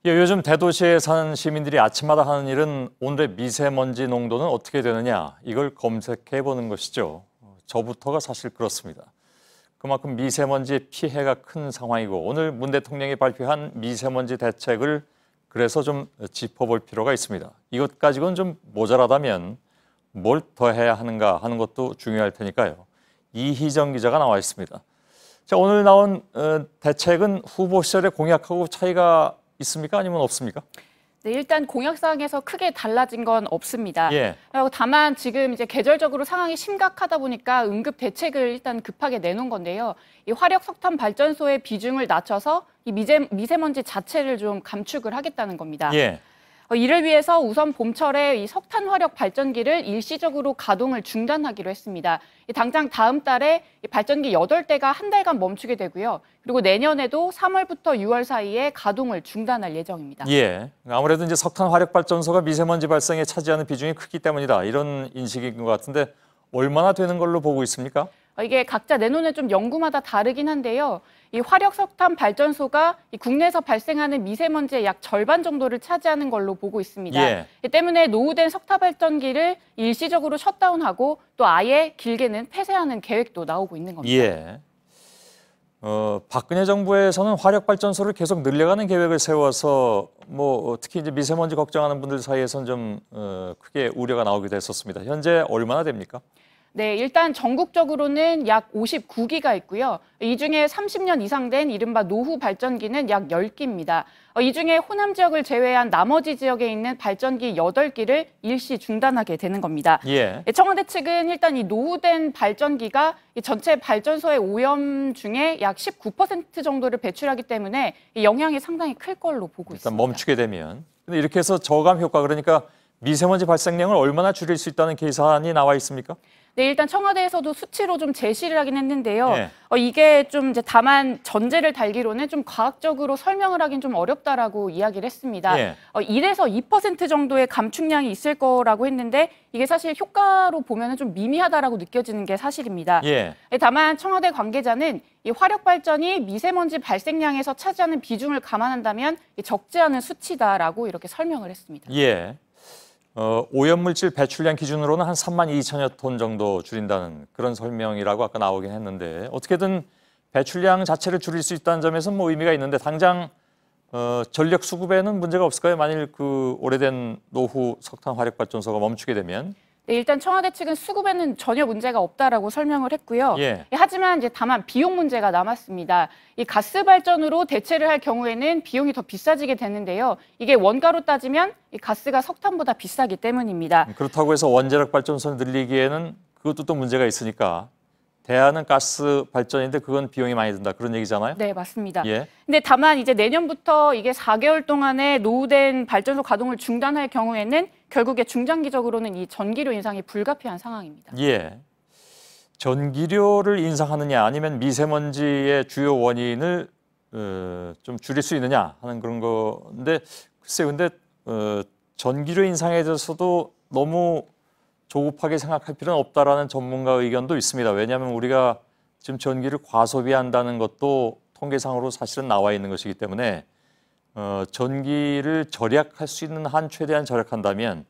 예, 요즘 대도시에 사는 시민들이 아침마다 하는 일은 오늘의 미세먼지 농도는 어떻게 되느냐 이걸 검색해 보는 것이죠. 저부터가 사실 그렇습니다. 그만큼 미세먼지의 피해가 큰 상황이고 오늘 문 대통령이 발표한 미세먼지 대책을 그래서 좀 짚어볼 필요가 있습니다. 이것 가지고는 좀 모자라다면 뭘 더 해야 하는가 하는 것도 중요할 테니까요. 이희정 기자가 나와 있습니다. 자, 오늘 나온 대책은 후보 시절의 공약하고 차이가 있습니까? 아니면 없습니까? 네, 일단 공약사항에서 크게 달라진 건 없습니다. 예. 다만 지금 이제 계절적으로 상황이 심각하다 보니까 응급 대책을 일단 급하게 내놓은 건데요. 이 화력 석탄 발전소의 비중을 낮춰서 이 미세먼지 자체를 좀 감축을 하겠다는 겁니다. 예. 이를 위해서 우선 봄철에 이 석탄 화력 발전기를 일시적으로 가동을 중단하기로 했습니다. 당장 다음 달에 발전기 8대가 한 달간 멈추게 되고요. 그리고 내년에도 3월부터 6월 사이에 가동을 중단할 예정입니다. 예. 아무래도 이제 석탄 화력 발전소가 미세먼지 발생에 차지하는 비중이 크기 때문이다. 이런 인식인 것 같은데 얼마나 되는 걸로 보고 있습니까? 이게 각자 내놓는 좀 연구마다 다르긴 한데요. 이 화력석탄 발전소가 이 국내에서 발생하는 미세먼지의 약 절반 정도를 차지하는 걸로 보고 있습니다. 예. 이 때문에 노후된 석탄 발전기를 일시적으로 셧다운하고 또 아예 길게는 폐쇄하는 계획도 나오고 있는 겁니다. 예. 박근혜 정부에서는 화력 발전소를 계속 늘려가는 계획을 세워서 특히 이제 미세먼지 걱정하는 분들 사이에서는 좀 크게 우려가 나오기도 했었습니다. 현재 얼마나 됩니까? 네, 일단 전국적으로는 약 59기가 있고요. 이 중에 30년 이상 된 이른바 노후 발전기는 약 10기입니다. 이 중에 호남 지역을 제외한 나머지 지역에 있는 발전기 8기를 일시 중단하게 되는 겁니다. 예. 청와대 측은 일단 이 노후된 발전기가 이 전체 발전소의 오염 중에 약 19% 정도를 배출하기 때문에 이 영향이 상당히 클 걸로 보고 일단 있습니다. 멈추게 되면. 근데 이렇게 해서 저감 효과, 그러니까 미세먼지 발생량을 얼마나 줄일 수 있다는 계산이 나와 있습니까? 네, 일단 청와대에서도 수치로 좀 제시를 하긴 했는데요. 예. 이게 좀 이제 다만 전제를 달기로는 좀 과학적으로 설명을 하긴 좀 어렵다라고 이야기를 했습니다. 예. 1에서 2% 정도의 감축량이 있을 거라고 했는데 이게 사실 효과로 보면은 좀 미미하다라고 느껴지는 게 사실입니다. 예. 다만 청와대 관계자는 이 화력 발전이 미세먼지 발생량에서 차지하는 비중을 감안한다면 적지 않은 수치다라고 이렇게 설명을 했습니다. 예. 오염물질 배출량 기준으로는 한 32,000여 톤 정도 줄인다는 그런 설명이라고 아까 나오긴 했는데 어떻게든 배출량 자체를 줄일 수 있다는 점에서는 의미가 있는데 당장 전력 수급에는 문제가 없을까요? 만일 그 오래된 노후 석탄 화력 발전소가 멈추게 되면? 네, 일단 청와대 측은 수급에는 전혀 문제가 없다라고 설명을 했고요. 예. 하지만 이제 다만 비용 문제가 남았습니다. 이 가스 발전으로 대체를 할 경우에는 비용이 더 비싸지게 되는데요. 이게 원가로 따지면 이 가스가 석탄보다 비싸기 때문입니다. 그렇다고 해서 원자력 발전소를 늘리기에는 그것도 또 문제가 있으니까 대안은 가스 발전인데 그건 비용이 많이 든다. 그런 얘기잖아요? 네, 맞습니다. 예. 근데 다만 이제 내년부터 이게 4개월 동안에 노후된 발전소 가동을 중단할 경우에는 결국에 중장기적으로는 이 전기료 인상이 불가피한 상황입니다. 예. 전기료를 인상하느냐 아니면 미세먼지의 주요 원인을 좀 줄일 수 있느냐 하는 그런 건데 글쎄요. 근데 전기료 인상에 대해서도 너무 조급하게 생각할 필요는 없다라는 전문가 의견도 있습니다. 왜냐하면 우리가 지금 전기를 과소비한다는 것도 통계상으로 사실은 나와 있는 것이기 때문에 전기를 절약할 수 있는 한 최대한 절약한다면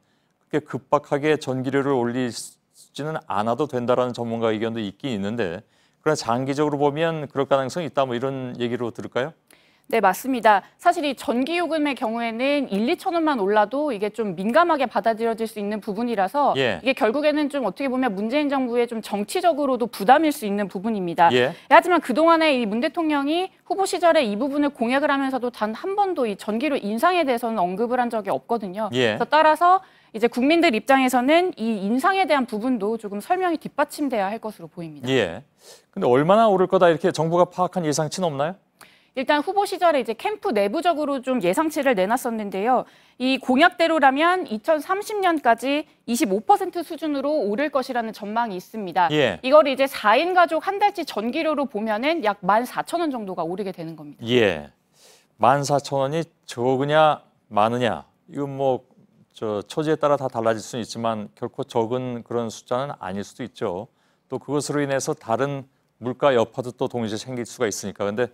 그렇게 급박하게 전기료를 올리지는 않아도 된다라는 전문가 의견도 있긴 있는데 그러나 장기적으로 보면 그럴 가능성이 있다 이런 얘기로 들을까요? 네, 맞습니다. 사실 이 전기요금의 경우에는 1, 2천 원만 올라도 이게 좀 민감하게 받아들여질 수 있는 부분이라서 예. 이게 결국에는 좀 어떻게 보면 문재인 정부의 좀 정치적으로도 부담일 수 있는 부분입니다. 예. 하지만 그동안에 이 문 대통령이 후보 시절에 이 부분을 공약을 하면서도 단 한 번도 이 전기료 인상에 대해서는 언급을 한 적이 없거든요. 예. 그래서 따라서 이제 국민들 입장에서는 이 인상에 대한 부분도 조금 설명이 뒷받침돼야 할 것으로 보입니다. 예. 근데 얼마나 오를 거다 이렇게 정부가 파악한 예상치는 없나요? 일단 후보 시절에 이제 캠프 내부적으로 좀 예상치를 내놨었는데요. 이 공약대로라면 2030년까지 25% 수준으로 오를 것이라는 전망이 있습니다. 예. 이걸 이제 4인 가족 한 달치 전기료로 보면은 약 14,000원 정도가 오르게 되는 겁니다. 예. 14,000원이 적으냐 많으냐 이건 처지에 따라 다 달라질 수는 있지만 결코 적은 그런 숫자는 아닐 수도 있죠. 또 그것으로 인해서 다른 물가 여파도 또 동시에 생길 수가 있으니까. 근데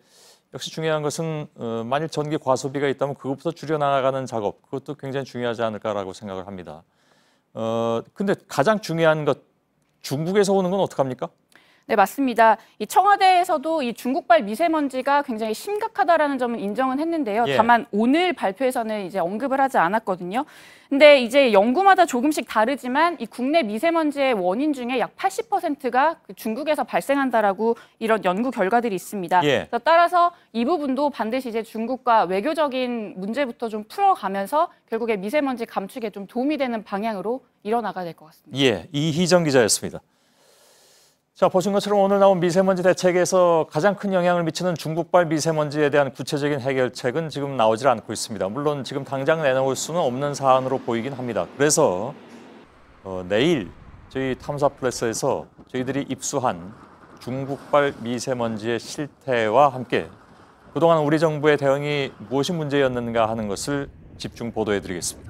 역시 중요한 것은 만일 전기 과소비가 있다면 그것부터 줄여나가는 작업, 그것도 굉장히 중요하지 않을까라고 생각을 합니다. 근데 가장 중요한 것, 중국에서 오는 건 어떡합니까? 네, 맞습니다. 이 청와대에서도 이 중국발 미세먼지가 굉장히 심각하다라는 점은 인정은 했는데요. 예. 다만 오늘 발표에서는 이제 언급을 하지 않았거든요. 근데 이제 연구마다 조금씩 다르지만 이 국내 미세먼지의 원인 중에 약 80%가 중국에서 발생한다라고 이런 연구 결과들이 있습니다. 예. 그래서 따라서 이 부분도 반드시 이제 중국과 외교적인 문제부터 좀 풀어가면서 결국에 미세먼지 감축에 좀 도움이 되는 방향으로 일어나가야 될 것 같습니다. 예, 이희정 기자였습니다. 자, 보신 것처럼 오늘 나온 미세먼지 대책에서 가장 큰 영향을 미치는 중국발 미세먼지에 대한 구체적인 해결책은 지금 나오질 않고 있습니다. 물론 지금 당장 내놓을 수는 없는 사안으로 보이긴 합니다. 그래서 내일 저희 탐사플러스에서 저희들이 입수한 중국발 미세먼지의 실태와 함께 그동안 우리 정부의 대응이 무엇이 문제였는가 하는 것을 집중 보도해드리겠습니다.